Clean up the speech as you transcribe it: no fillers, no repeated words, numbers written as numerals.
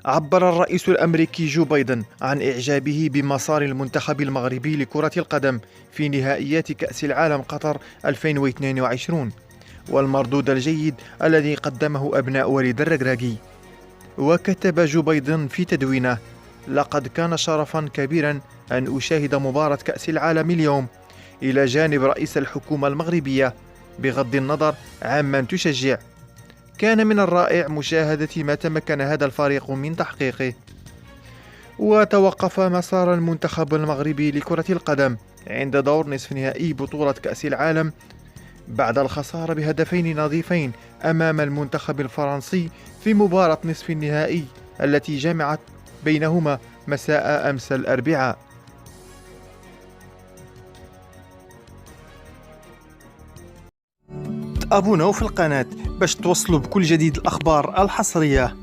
عبر الرئيس الأمريكي جو بايدن عن إعجابه بمسار المنتخب المغربي لكرة القدم في نهائيات كأس العالم قطر 2022 والمردود الجيد الذي قدمه أبناء وليد الركراكي. وكتب جو بايدن في تدوينه: لقد كان شرفا كبيرا أن أشاهد مباراة كأس العالم اليوم إلى جانب رئيس الحكومة المغربية، بغض النظر عمن تشجع. كان من الرائع مشاهدة ما تمكن هذا الفريق من تحقيقه. وتوقف مسار المنتخب المغربي لكرة القدم عند دور نصف نهائي بطولة كأس العالم بعد الخسارة بهدفين نظيفين أمام المنتخب الفرنسي في مباراة نصف النهائي التي جمعت بينهما مساء أمس الأربعاء. تابوناو في القناة باش توصلوا بكل جديد الأخبار الحصرية.